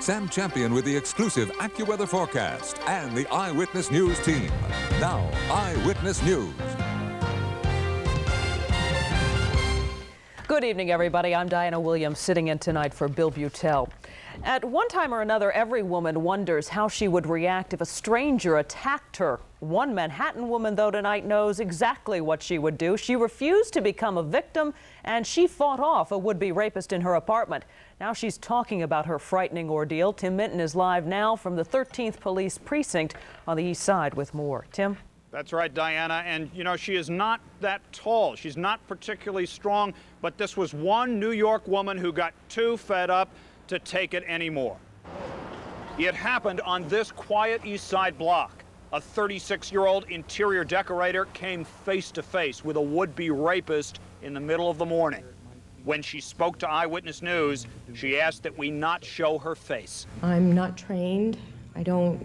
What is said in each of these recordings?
Sam Champion with the exclusive Accuweather forecast and the Eyewitness News team. Now, Eyewitness News. Good evening, everybody. I'm Diana Williams, sitting in tonight for Bill Beutel. At one time or another, every woman wonders how she would react if a stranger attacked her. One Manhattan woman, though, tonight knows exactly what she would do. She refused to become a victim, and she fought off a would-be rapist in her apartment. Now she's talking about her frightening ordeal. Tim Minton is live now from the 13th Police Precinct on the east side with more. Tim? That's right, Diana. And, you know, she is not that tall. She's not particularly strong, but this was one New York woman who got too fed up to take it anymore. It happened on this quiet East Side block. A 36-year-old interior decorator came face to face with a would-be rapist in the middle of the morning. When she spoke to Eyewitness News, she asked that we not show her face. I'm not trained. I don't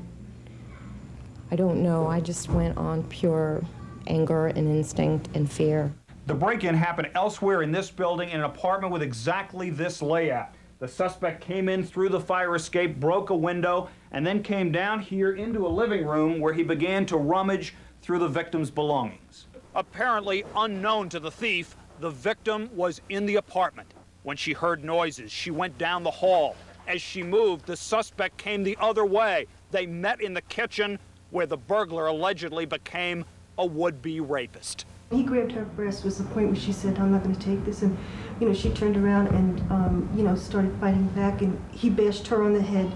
know. I just went on pure anger and instinct and fear. The break-in happened elsewhere in this building in an apartment with exactly this layout. The suspect came in through the fire escape, broke a window, and then came down here into a living room where he began to rummage through the victim's belongings. Apparently unknown to the thief, the victim was in the apartment. When she heard noises, she went down the hall. As she moved, the suspect came the other way. They met in the kitchen, where the burglar allegedly became a would-be rapist. He grabbed her breast was the point where she said, "I'm not going to take this," and she turned around and started fighting back, and he bashed her on the head.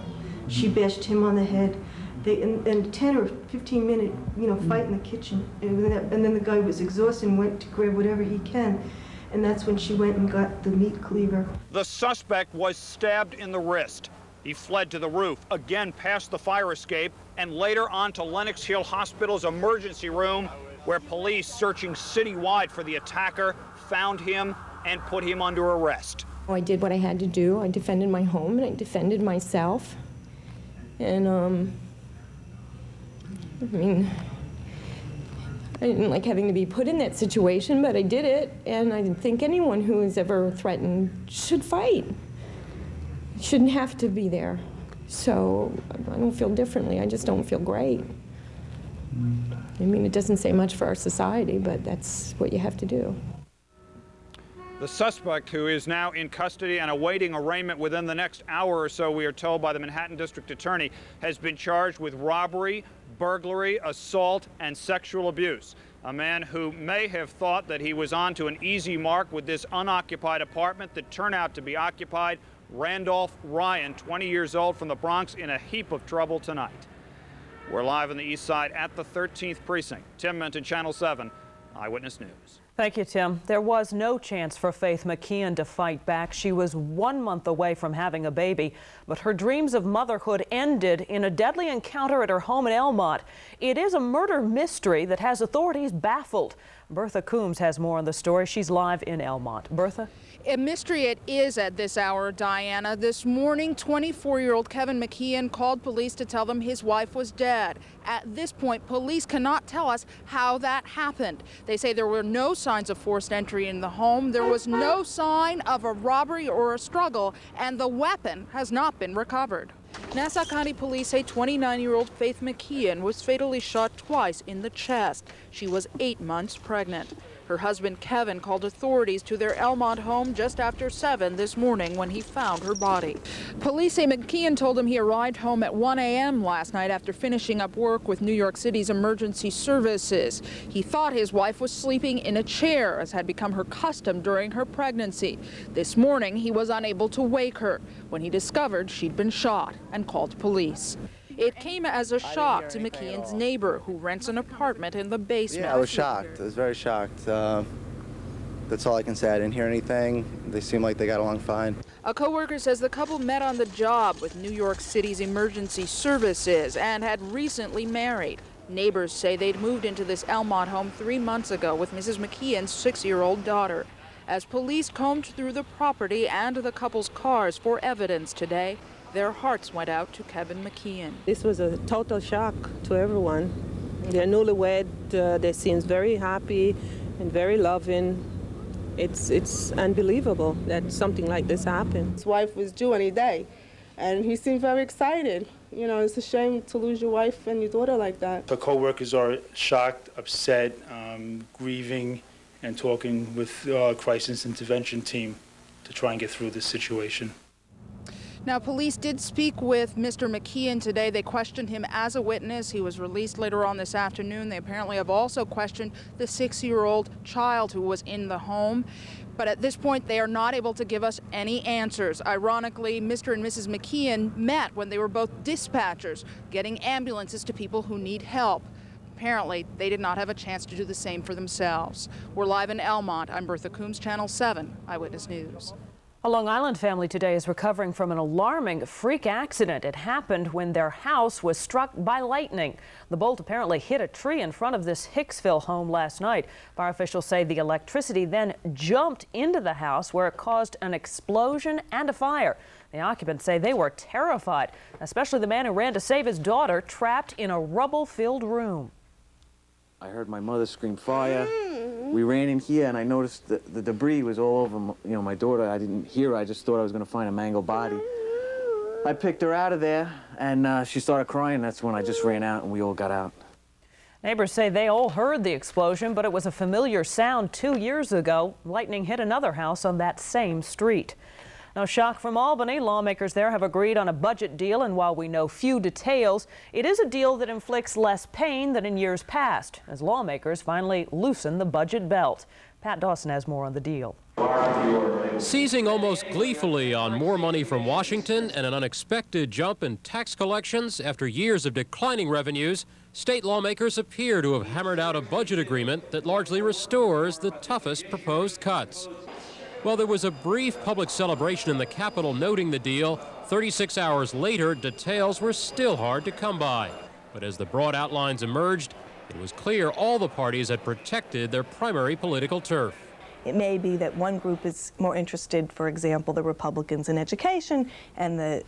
She bashed him on the head. They in 10 or 15 minute fight in the kitchen, and then the guy was exhausted and went to grab whatever he can, and that's when she went and got the meat cleaver. The suspect was stabbed in the wrist. He fled to the roof, again past the fire escape, and later on to Lenox Hill Hospital's emergency room, where police searching citywide for the attacker found him and put him under arrest. I did what I had to do. I defended my home and I defended myself. And I didn't like having to be put in that situation, but I did it. And I think anyone who is ever threatened should fight. Shouldn't have to be there. So I don't feel differently. I just don't feel great. I mean, it doesn't say much for our society, but that's what you have to do. The suspect, who is now in custody and awaiting arraignment within the next hour or so, we are told by the Manhattan District Attorney, has been charged with robbery, burglary, assault, and sexual abuse. A man who may have thought that he was on to an easy mark with this unoccupied apartment that turned out to be occupied. Randolph Ryan, 20 years old, from the Bronx, in a heap of trouble tonight. We're live on the east side at the 13th Precinct. Tim Minton, Channel 7, Eyewitness News. Thank you, Tim. There was no chance for Faith McKeon to fight back. She was 1 month away from having a baby, but her dreams of motherhood ended in a deadly encounter at her home in Elmont. It is a murder mystery that has authorities baffled. Bertha Coombs has more on the story. She's live in Elmont. Bertha? A mystery it is at this hour, Diana. This morning, 24-year-old Kevin McKeon called police to tell them his wife was dead. At this point, police cannot tell us how that happened. They say there were no signs of forced entry in the home. There was no sign of a robbery or a struggle, and the weapon has not been recovered. Nassau County Police say 29-year-old Faith McKeon was fatally shot twice in the chest. She was 8 months pregnant. Her husband, Kevin, called authorities to their Elmont home just after 7 this morning when he found her body. Police say McKeon told him he arrived home at 1 a.m. last night after finishing up work with New York City's emergency services. He thought his wife was sleeping in a chair, as had become her custom during her pregnancy. This morning, he was unable to wake her when he discovered she'd been shot and called police. It came as a shock to McKeon's neighbor, who rents an apartment in the basement. Yeah, I was shocked. I was very shocked. That's all I can say. I didn't hear anything. They seemed like they got along fine. A coworker says the couple met on the job with New York City's emergency services and had recently married. Neighbors say they'd moved into this Elmont home 3 months ago with Mrs. McKeon's 6-year-old daughter. As police combed through the property and the couple's cars for evidence today, their hearts went out to Kevin McKeon. This was a total shock to everyone. They're newlywed. They seem very happy and very loving. It's unbelievable that something like this happened. His wife was due any day, and he seemed very excited. You know, it's a shame to lose your wife and your daughter like that. The co-workers are shocked, upset, grieving, and talking with the crisis intervention team to try and get through this situation. Now, police did speak with Mr. McKeon today. They questioned him as a witness. He was released later on this afternoon. They apparently have also questioned the 6-year-old child who was in the home. But at this point, they are not able to give us any answers. Ironically, Mr. and Mrs. McKeon met when they were both dispatchers, getting ambulances to people who need help. Apparently, they did not have a chance to do the same for themselves. We're live in Elmont. I'm Bertha Coombs, Channel 7 Eyewitness News. A Long Island family today is recovering from an alarming freak accident. It happened when their house was struck by lightning. The bolt apparently hit a tree in front of this Hicksville home last night. Fire officials say the electricity then jumped into the house where it caused an explosion and a fire. The occupants say they were terrified, especially the man who ran to save his daughter, trapped in a rubble-filled room. I heard my mother scream fire. We ran in here and I noticed the debris was all over, my daughter. I didn't hear her. I just thought I was going to find a mangled body. I picked her out of there and she started crying. That's when I just ran out and we all got out. Neighbors say they all heard the explosion, but it was a familiar sound 2 years ago. Lightning hit another house on that same street. Now, shock from Albany. Lawmakers there have agreed on a budget deal, and while we know few details, it is a deal that inflicts less pain than in years past, as lawmakers finally loosen the budget belt. Pat Dawson has more on the deal. Seizing almost gleefully on more money from Washington and an unexpected jump in tax collections after years of declining revenues, state lawmakers appear to have hammered out a budget agreement that largely restores the toughest proposed cuts. Well, there was a brief public celebration in the Capitol noting the deal. 36 hours later, details were still hard to come by. But as the broad outlines emerged, it was clear all the parties had protected their primary political turf. It may be that one group is more interested, for example, the Republicans in education and the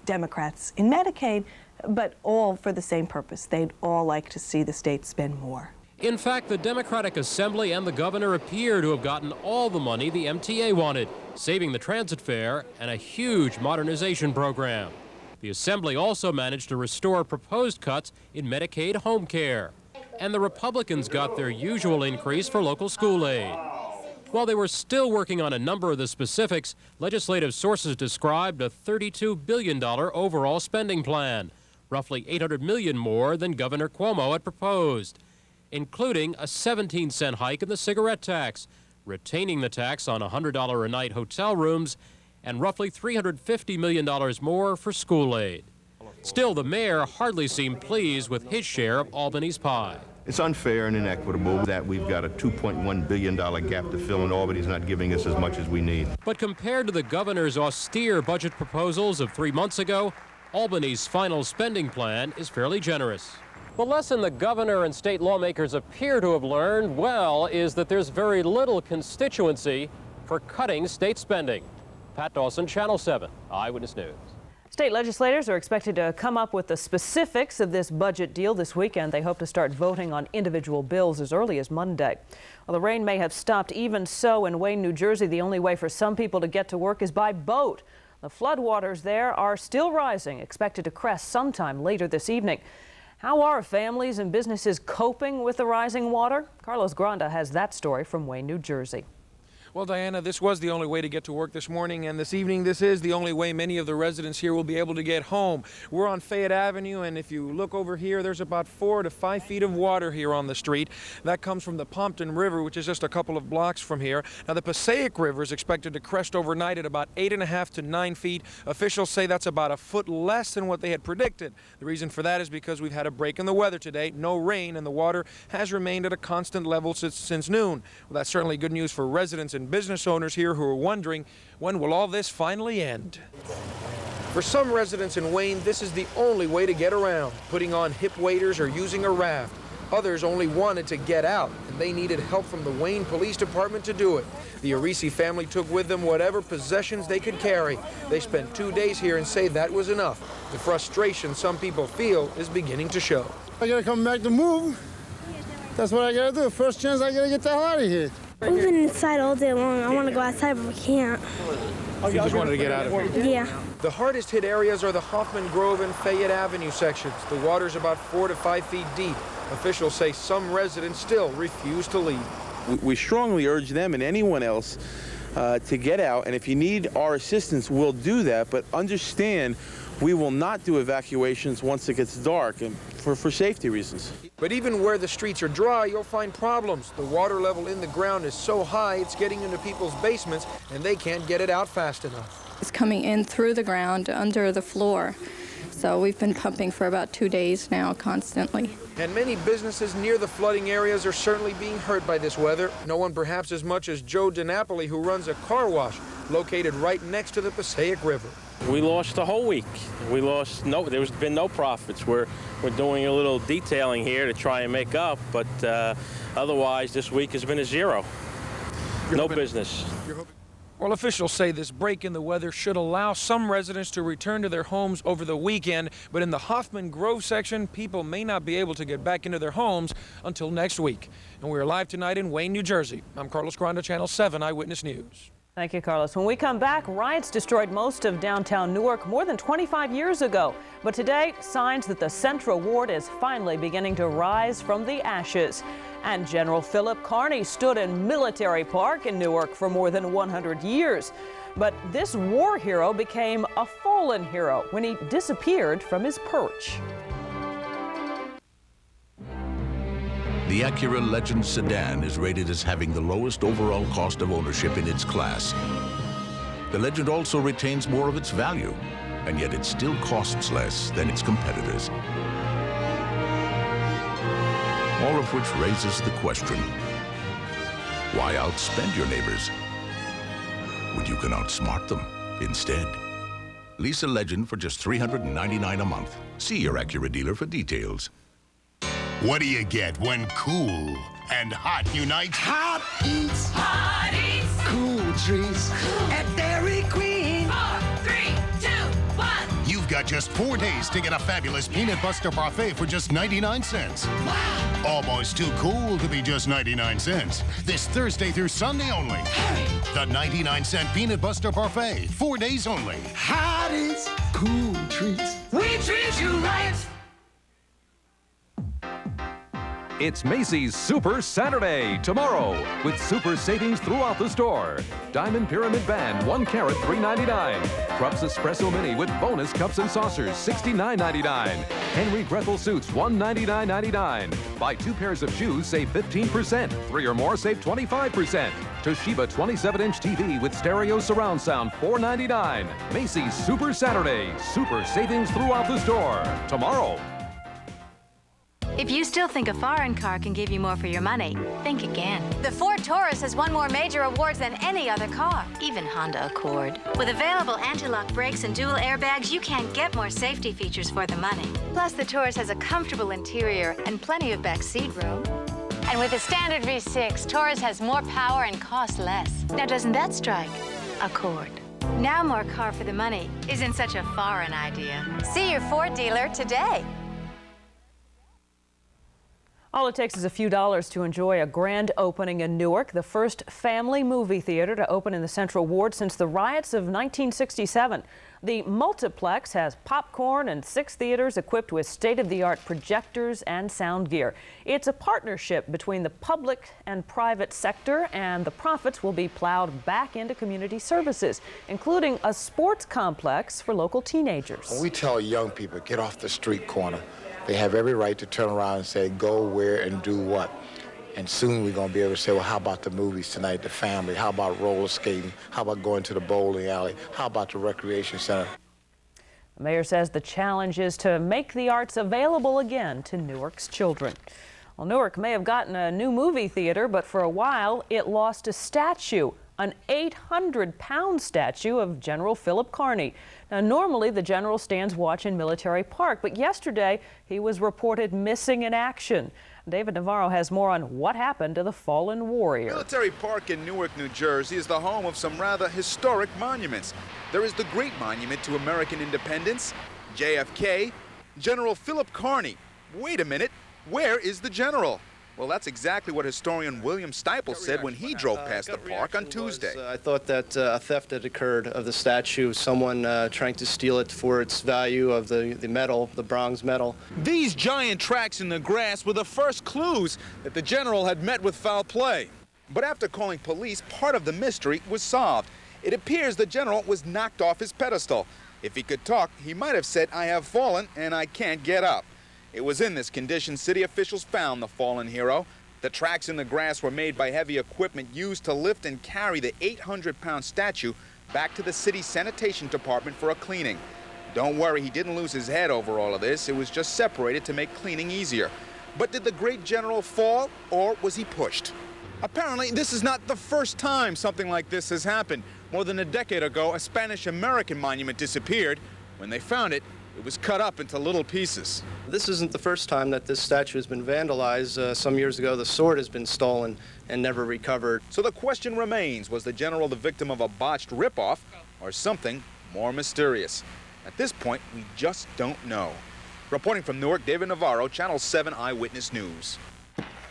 Democrats in Medicaid, but all for the same purpose. They'd all like to see the state spend more. In fact, the Democratic Assembly and the governor appear to have gotten all the money the MTA wanted, saving the transit fare and a huge modernization program. The Assembly also managed to restore proposed cuts in Medicaid home care. And the Republicans got their usual increase for local school aid. While they were still working on a number of the specifics, legislative sources described a $32 billion overall spending plan, roughly $800 million more than Governor Cuomo had proposed, including a 17-cent hike in the cigarette tax, retaining the tax on $100 a night hotel rooms, and roughly $350 million more for school aid. Still, the mayor hardly seemed pleased with his share of Albany's pie. It's unfair and inequitable that we've got a $2.1 billion gap to fill and Albany's not giving us as much as we need. But compared to the governor's austere budget proposals of 3 months ago, Albany's final spending plan is fairly generous. The lesson the governor and state lawmakers appear to have learned, well, is that there's very little constituency for cutting state spending. Pat Dawson, Channel 7 Eyewitness News. State legislators are expected to come up with the specifics of this budget deal this weekend. They hope to start voting on individual bills as early as Monday. Well, the rain may have stopped. Even so, in Wayne, New Jersey, the only way for some people to get to work is by boat. The floodwaters there are still rising, expected to crest sometime later this evening. How are families and businesses coping with the rising water? Carlos Granda has that story from Wayne, New Jersey. Well, Diana, this was the only way to get to work this morning, and this evening this is the only way many of the residents here will be able to get home. We're on Fayette Avenue, and if you look over here, there's about 4 to 5 feet of water here on the street. That comes from the Pompton River, which is just a couple of blocks from here. Now, the Passaic River is expected to crest overnight at about 8.5 to 9 feet. Officials say that's about a foot less than what they had predicted. The reason for that is because we've had a break in the weather today, no rain, and the water has remained at a constant level since noon. Well, that's certainly good news for residents and business owners here who are wondering, when will all this finally end? For some residents in Wayne, this is the only way to get around, putting on hip waders or using a raft. Others only wanted to get out, and they needed help from the Wayne Police Department to do it. The Arisi family took with them whatever possessions they could carry. They spent 2 days here and say that was enough. The frustration some people feel is beginning to show. I gotta come back to move. That's what I gotta do. First chance, I gotta get the hell out of here. We've been inside all day long. I want to go outside, but we can't. You just wanted to get out of here? Yeah. The hardest hit areas are the Hoffman Grove and Fayette Avenue sections. The water's about 4 to 5 feet deep. Officials say some residents still refuse to leave. We strongly urge them and anyone else to get out, and if you need our assistance, we'll do that, but understand we will not do evacuations once it gets dark, and for safety reasons. But even where the streets are dry, you'll find problems. The water level in the ground is so high, it's getting into people's basements, and they can't get it out fast enough. It's coming in through the ground, under the floor. So we've been pumping for about 2 days now, constantly. And many businesses near the flooding areas are certainly being hurt by this weather. No one perhaps as much as Joe DiNapoli, who runs a car wash located right next to the Passaic River. We lost the whole week. We lost there's been no profits. We're doing a little detailing here to try and make up, but otherwise this week has been a zero. No business. Well, officials say this break in the weather should allow some residents to return to their homes over the weekend, but in the Hoffman Grove section, people may not be able to get back into their homes until next week. And we're live tonight in Wayne, New Jersey. I'm Carlos Granda, Channel 7 Eyewitness News. Thank you, Carlos. When we come back, riots destroyed most of downtown Newark more than 25 years ago. But today, signs that the Central Ward is finally beginning to rise from the ashes. And General Philip Kearny stood in Military Park in Newark for more than 100 years. But this war hero became a fallen hero when he disappeared from his perch. The Acura Legend sedan is rated as having the lowest overall cost of ownership in its class. The Legend also retains more of its value, and yet it still costs less than its competitors. All of which raises the question, why outspend your neighbors when you can outsmart them instead? Lease a Legend for just $399 a month. See your Acura dealer for details. What do you get when cool and hot unite? Hot eats. Hot eats. Cool treats. Cool. At Dairy Queen. 4, 3, 2, 1. You've got just 4 days to get a fabulous peanut butter parfait for just 99 cents. Wow. Almost too cool to be just 99 cents. This Thursday through Sunday only. Hey. The 99-cent peanut butter parfait. 4 days only. Hot eats. Cool treats. We treat you right. It's Macy's Super Saturday tomorrow with super savings throughout the store. Diamond Pyramid Band, 1 carat, $3.99. Krupp's Espresso Mini with bonus cups and saucers, $69.99. Henry Grethel Suits, $199.99. Buy 2 pairs of shoes, save 15%. 3 or more, save 25%. Toshiba 27-inch TV with stereo surround sound, $4.99. Macy's Super Saturday. Super savings throughout the store tomorrow. If you still think a foreign car can give you more for your money, think again. The Ford Taurus has won more major awards than any other car, even Honda Accord. With available anti-lock brakes and dual airbags, you can't get more safety features for the money. Plus, the Taurus has a comfortable interior and plenty of back seat room. And with a standard V6, Taurus has more power and costs less. Now, doesn't that strike a chord? Now more car for the money isn't such a foreign idea. See your Ford dealer today. All it takes is a few dollars to enjoy a grand opening in Newark, the first family movie theater to open in the Central Ward since the riots of 1967. The multiplex has popcorn and 6 theaters equipped with state-of-the-art projectors and sound gear. It's a partnership between the public and private sector, and the profits will be plowed back into community services, including a sports complex for local teenagers. When we tell young people, get off the street corner, they have every right to turn around and say, go where and do what. And soon we're going to be able to say, well, how about the movies tonight, the family? How about roller skating? How about going to the bowling alley? How about the recreation center? The mayor says the challenge is to make the arts available again to Newark's children. Well, Newark may have gotten a new movie theater, but for a while it lost a statue, an 800-pound statue of General Philip Kearny. Now, normally the general stands watch in Military Park, but yesterday he was reported missing in action. David Navarro has more on what happened to the fallen warrior. Military Park in Newark, New Jersey is the home of some rather historic monuments. There is the Great Monument to American Independence, JFK, General Philip Kearny. Wait a minute, where is the general? Well, that's exactly what historian William Stiple said when he drove past the park on Tuesday. I thought that a theft had occurred of the statue, someone trying to steal it for its value of the metal, the bronze metal. These giant tracks in the grass were the first clues that the general had met with foul play. But after calling police, part of the mystery was solved. It appears the general was knocked off his pedestal. If he could talk, he might have said, "I have fallen and I can't get up." It was in this condition city officials found the fallen hero. The tracks in the grass were made by heavy equipment used to lift and carry the 800-pound statue back to the city sanitation department for a cleaning. Don't worry, he didn't lose his head over all of this. It was just separated to make cleaning easier. But did the great general fall, or was he pushed? Apparently, this is not the first time something like this has happened. More than a decade ago, a Spanish-American monument disappeared. When they found it, it was cut up into little pieces. This isn't the first time that this statue has been vandalized. Some years ago, the sword has been stolen and never recovered. So the question remains, was the general the victim of a botched ripoff or something more mysterious? At this point, we just don't know. Reporting from Newark, David Navarro, Channel 7 Eyewitness News.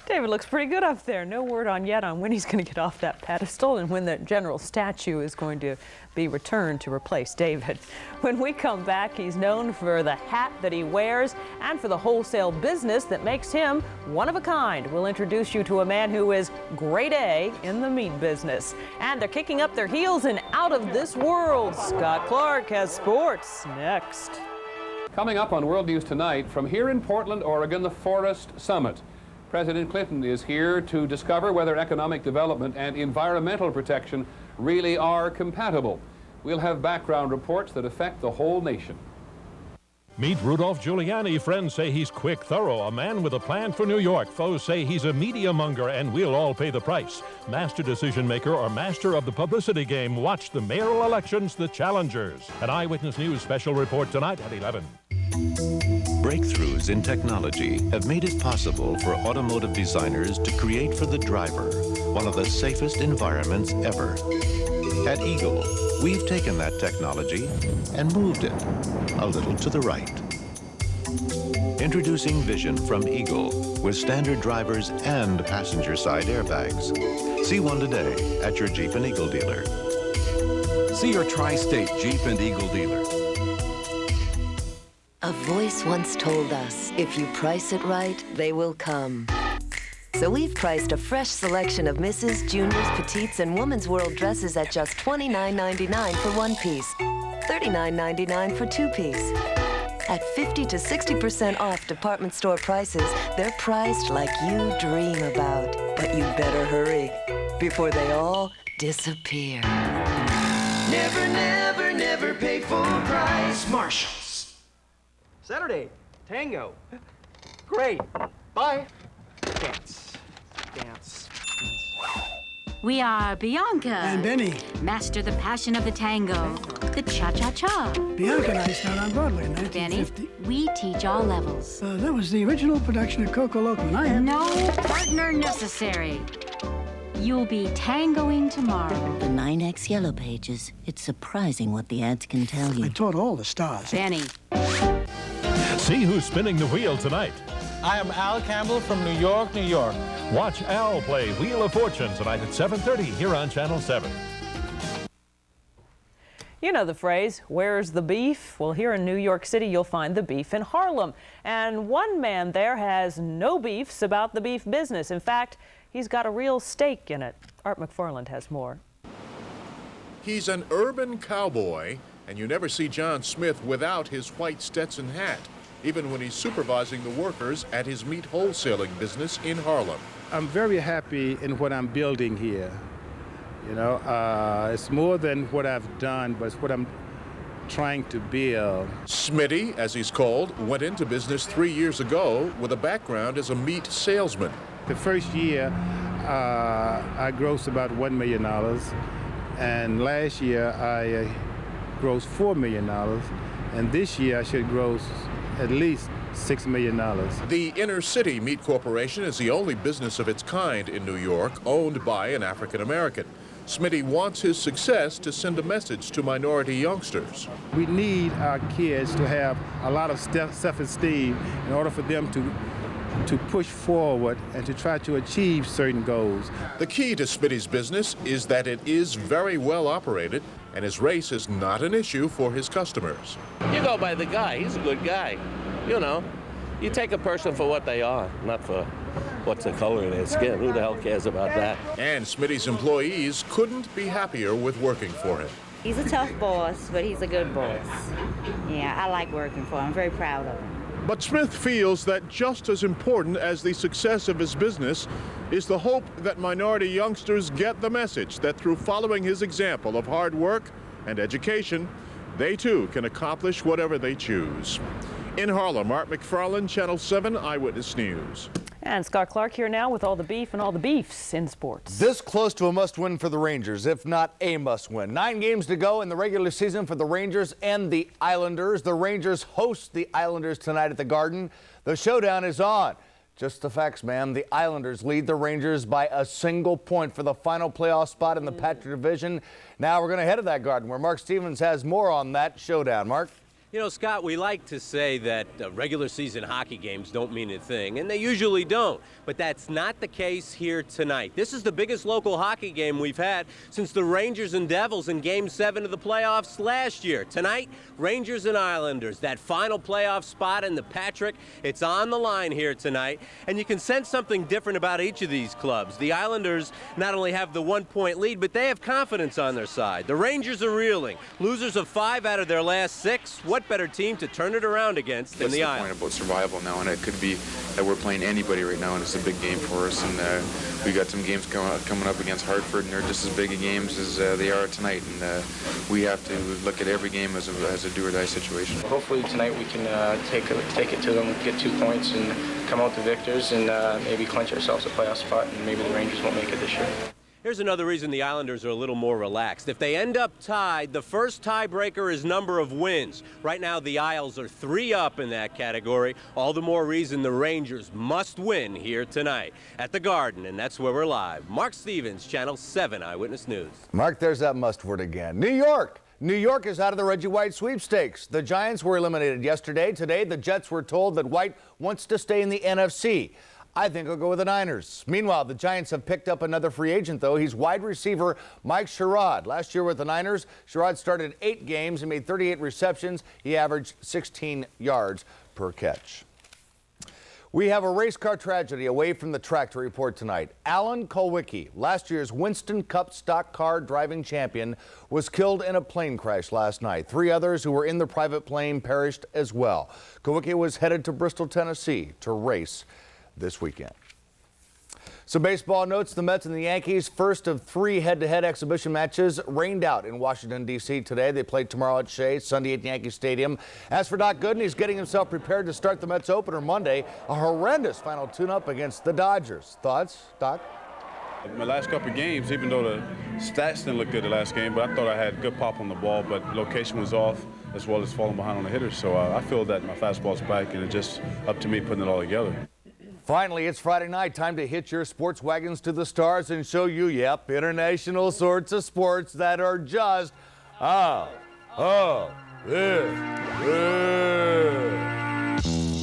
David looks pretty good up there. No word yet on when he's going to get off that pedestal and when the general statue is going to be returned to replace David. When we come back, he's known for the hat that he wears and for the wholesale business that makes him one of a kind. We'll introduce you to a man who is grade A in the meat business. And they're kicking up their heels and out of this world. Scott Clark has sports next. Coming up on World News Tonight, from here in Portland, Oregon, the Forest Summit. President Clinton is here to discover whether economic development and environmental protection really are compatible. We'll have background reports that affect the whole nation. Meet Rudolph Giuliani. Friends say he's quick, thorough, a man with a plan for New York. Foes say he's a media monger, and we'll all pay the price. Master decision maker or master of the publicity game. Watch the mayoral elections, the challengers. An Eyewitness News special report tonight at 11. Breakthroughs in technology have made it possible for automotive designers to create for the driver one of the safest environments ever. At Eagle, we've taken that technology and moved it a little to the right. Introducing Vision from Eagle with standard drivers and passenger side airbags. See one today at your Jeep and Eagle dealer. See your Tri-State Jeep and Eagle dealer. A voice once told us, if you price it right, they will come. So we've priced a fresh selection of Mrs., Juniors, Petites, and Women's World dresses at just $29.99 for one piece, $39.99 for two piece. At 50 to 60% off department store prices, they're priced like you dream about. But you better hurry before they all disappear. Never, never, never pay full price. Marshall. Saturday, tango. Great. Bye. Dance. Dance. We are Bianca. And Benny. Master the passion of the tango. The cha-cha-cha. Bianca and I started on Broadway in 1950. Benny, we teach all levels. That was the original production of Coco Loco, and I have... No partner necessary. You'll be tangoing tomorrow. The 9X Yellow Pages. It's surprising what the ads can tell you. I taught all the stars. Benny. See who's spinning the wheel tonight. I am Al Campbell from New York, New York. Watch Al play Wheel of Fortune tonight at 7:30 here on Channel 7. You know the phrase, where's the beef? Well, here in New York City, you'll find the beef in Harlem. And one man there has no beefs about the beef business. In fact, he's got a real stake in it. Art McFarland has more. He's an urban cowboy, and you never see John Smith without his white Stetson hat, even when he's supervising the workers at his meat wholesaling business in Harlem. I'm very happy in what I'm building here. You know, it's more than what I've done, but it's what I'm trying to build. Smitty, as he's called, went into business 3 years ago with a background as a meat salesman. The first year, I grossed about $1 million, and last year I grossed $4 million, and this year I should gross at least $6 million. The Inner City Meat Corporation is the only business of its kind in New York owned by an African American. Smitty wants his success to send a message to minority youngsters. We need our kids to have a lot of self-esteem in order for them to to push forward and to try to achieve certain goals. The key to Smitty's business is that it is very well operated, and his race is not an issue for his customers. You go by the guy. He's a good guy. You know, you take a person for what they are, not for what's the color of their skin. Who the hell cares about that? And Smitty's employees couldn't be happier with working for him. He's a tough boss, but he's a good boss. Yeah, I like working for him. I'm very proud of him. But Smith feels that just as important as the success of his business is the hope that minority youngsters get the message that through following his example of hard work and education, they too can accomplish whatever they choose. In Harlem, Art McFarland, Channel 7 Eyewitness News. And Scott Clark here now with all the beef and all the beefs in sports. This close to a must-win for the Rangers, if not a must-win. 9 games to go in the regular season for the Rangers and the Islanders. The Rangers host the Islanders tonight at the Garden. The showdown is on. Just the facts, ma'am. The Islanders lead the Rangers by a single point for the final playoff spot in the Patriot Division. Now we're going to head to that Garden where Mark Stevens has more on that showdown. Mark? You know, Scott, we like to say that regular season hockey games don't mean a thing, and they usually don't. But that's not the case here tonight. This is the biggest local hockey game we've had since the Rangers and Devils in Game 7 of the playoffs last year. Tonight, Rangers and Islanders, that final playoff spot in the Patrick, it's on the line here tonight. And you can sense something different about each of these clubs. The Islanders not only have the 1-point lead, but they have confidence on their side. The Rangers are reeling. Losers of 5 out of their last 6. What better team to turn it around against than the Islanders? That's the point about survival now, and it could be that we're playing anybody right now, and it's a big game for us. And we got some games coming up against Hartford, and they're just as big a games as they are tonight. And we have to look at every game as a do-or-die situation. Hopefully tonight we can take it to them, get 2 points, and come out the victors, and maybe clinch ourselves a playoff spot, and maybe the Rangers won't make it this year. Here's another reason the Islanders are a little more relaxed. If they end up tied, the first tiebreaker is number of wins. Right now, the Isles are 3 up in that category. All the more reason the Rangers must win here tonight at the Garden, and that's where we're live. Mark Stevens, Channel 7 Eyewitness News. Mark, there's that must word again. New York. New York is out of the Reggie White sweepstakes. The Giants were eliminated yesterday. Today, the Jets were told that White wants to stay in the NFC. I think I'll go with the Niners. Meanwhile, the Giants have picked up another free agent, though. He's wide receiver Mike Sherrod. Last year with the Niners, Sherrod started 8 games and made 38 receptions. He averaged 16 yards per catch. We have a race car tragedy away from the track to report tonight. Alan Kulwicki, last year's Winston Cup stock car driving champion, was killed in a plane crash last night. 3 others who were in the private plane perished as well. Kulwicki was headed to Bristol, Tennessee to race this weekend. Some baseball notes. The Mets and the Yankees, first of 3 head-to-head exhibition matches, rained out in Washington, D.C. today. They play tomorrow at Shea, Sunday at Yankee Stadium. As for Doc Gooden, he's getting himself prepared to start the Mets opener Monday. A horrendous final tune-up against the Dodgers. Thoughts, Doc? My last couple of games, even though the stats didn't look good the last game, but I thought I had good pop on the ball, but location was off as well as falling behind on the hitters. So I feel that my fastball's back, and it's just up to me putting it all together. Finally, it's Friday night. Time to hitch your sports wagons to the stars and show you, yep, international sorts of sports that are just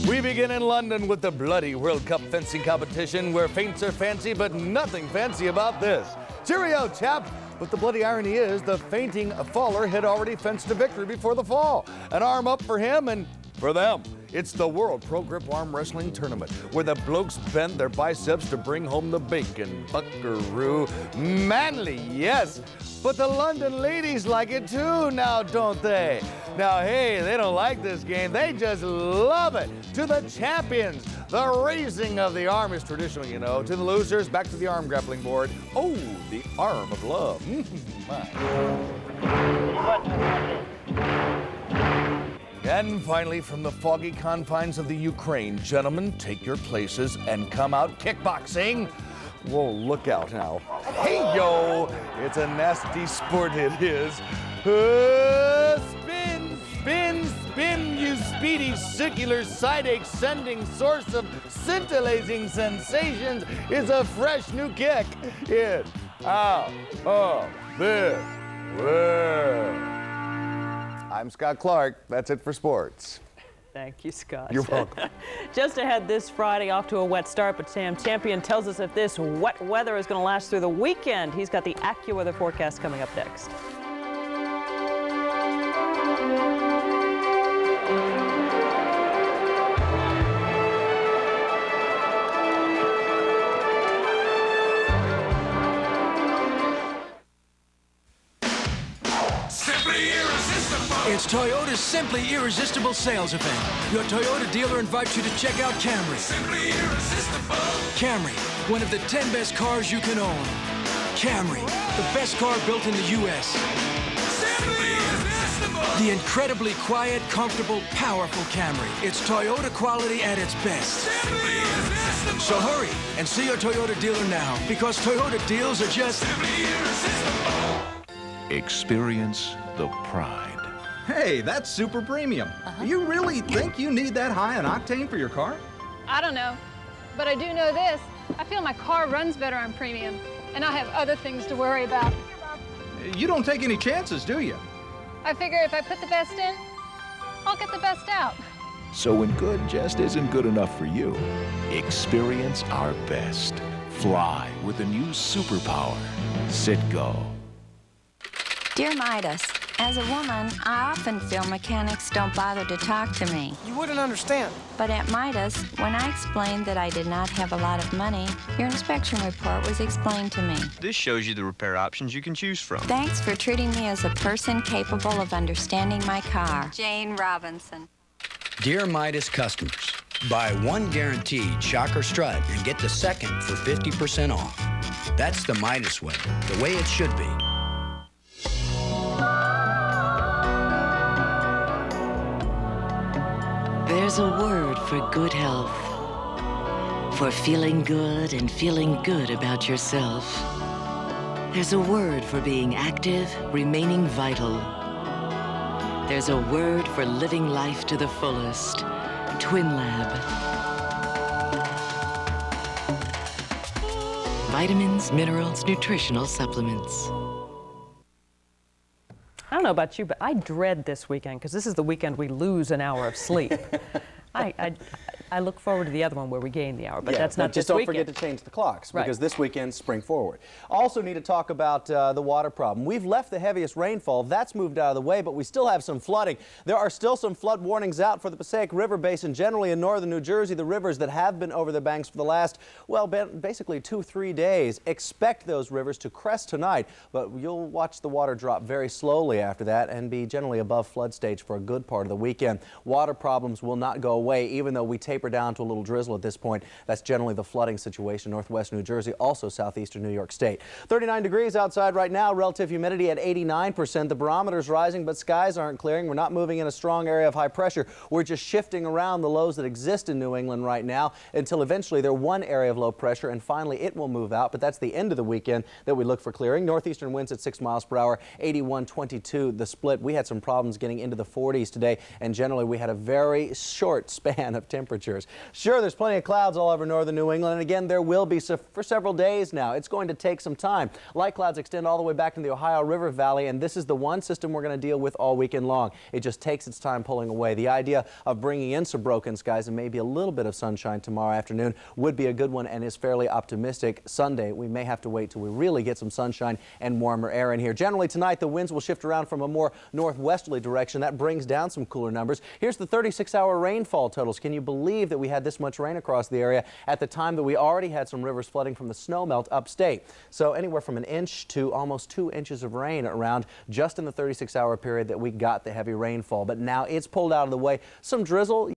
We begin in London with the bloody World Cup fencing competition where feints are fancy, but nothing fancy about this. Cheerio, chap! But the bloody irony is the fainting faller had already fenced a victory before the fall. An arm up for him and for them. It's the World Pro Grip Arm Wrestling Tournament where the blokes bend their biceps to bring home the bacon. Buckaroo. Manly, yes. But the London ladies like it too now, don't they? Now, hey, they don't like this game. They just love it. To the champions, the raising of the arm is traditional, you know. To the losers, back to the arm grappling board. Oh, the arm of love. And finally, from the foggy confines of the Ukraine, gentlemen, take your places and come out kickboxing. Whoa, look out now. Hey, yo, it's a nasty sport, it is. Spin, spin, spin, you speedy circular side-ache sending source of scintillating sensations is a fresh new kick. In, out, of this world. I'm Scott Clark. That's it for sports. Thank you, Scott. You're welcome. Just ahead this Friday, off to a wet start, but Sam Champion tells us if this wet weather is going to last through the weekend. He's got the Accuweather forecast coming up next. It's Toyota's Simply Irresistible sales event. Your Toyota dealer invites you to check out Camry. Simply Irresistible. Camry, one of the 10 best cars you can own. Camry, the best car built in the U.S. Simply Irresistible. The incredibly quiet, comfortable, powerful Camry. It's Toyota quality at its best. Simply Irresistible. So hurry and see your Toyota dealer now, because Toyota deals are just simply irresistible. Experience the pride. Hey, that's super premium. You really think you need that high in octane for your car? I don't know, but I do know this. I feel my car runs better on premium, and I have other things to worry about. You don't take any chances, do you? I figure if I put the best in, I'll get the best out. So when good just isn't good enough for you, experience our best. Fly with the new Superpower. Citgo. Dear Midas, as a woman, I often feel mechanics don't bother to talk to me. You wouldn't understand. But at Midas, when I explained that I did not have a lot of money, your inspection report was explained to me. This shows you the repair options you can choose from. Thanks for treating me as a person capable of understanding my car. Jane Robinson. Dear Midas customers, buy one guaranteed shock or strut and get the second for 50% off. That's the Midas way, the way it should be. There's a word for good health, for feeling good and feeling good about yourself. There's a word for being active, remaining vital. There's a word for living life to the fullest. Twin Lab. Vitamins, minerals, nutritional supplements. I don't know about you, but I dread this weekend because this is the weekend we lose an hour of sleep. I look forward to the other one where we gain the hour, but that's not just this weekend. don't forget to change the clocks, because Right. this weekend's spring forward. Also need to talk about the water problem. We've left the heaviest rainfall. That's moved out of the way, but we still have some flooding. There are still some flood warnings out for the Passaic River Basin, generally in northern New Jersey, the rivers that have been over the banks for the last, well, basically 2-3 days. Expect those rivers to crest tonight, but you'll watch the water drop very slowly after that and be generally above flood stage for a good part of the weekend. Water problems will not go away, even though we taper down to a little drizzle at this point. That's generally the flooding situation northwest New Jersey, also southeastern New York State. 39 degrees outside right now, relative humidity at 89%. The barometer's rising, but skies aren't clearing. We're not moving in a strong area of high pressure. We're just shifting around the lows that exist in New England right now until eventually they're one area of low pressure, and finally it will move out, but that's the end of the weekend that we look for clearing. Northeastern winds at 6 miles per hour, 81-22 the split. We had some problems getting into the 40s today, and generally we had a very short span of temperatures. Sure, there's plenty of clouds all over northern New England, and again, there will be for several days now. It's going to take some time. Light clouds extend all the way back to the Ohio River Valley, and this is the one system we're going to deal with all weekend long. It just takes its time pulling away. The idea of bringing in some broken skies and maybe a little bit of sunshine tomorrow afternoon would be a good one and is fairly optimistic. Sunday, we may have to wait till we really get some sunshine and warmer air in here. Generally tonight, the winds will shift around from a more northwesterly direction. That brings down some cooler numbers. Here's the 36-hour rainfall totals. Can you believe that we had this much rain across the area at the time that we already had some rivers flooding from the snowmelt upstate? So anywhere from an inch to almost 2 inches of rain around just in the 36-hour period that we got the heavy rainfall. But now it's pulled out of the way. Some drizzle.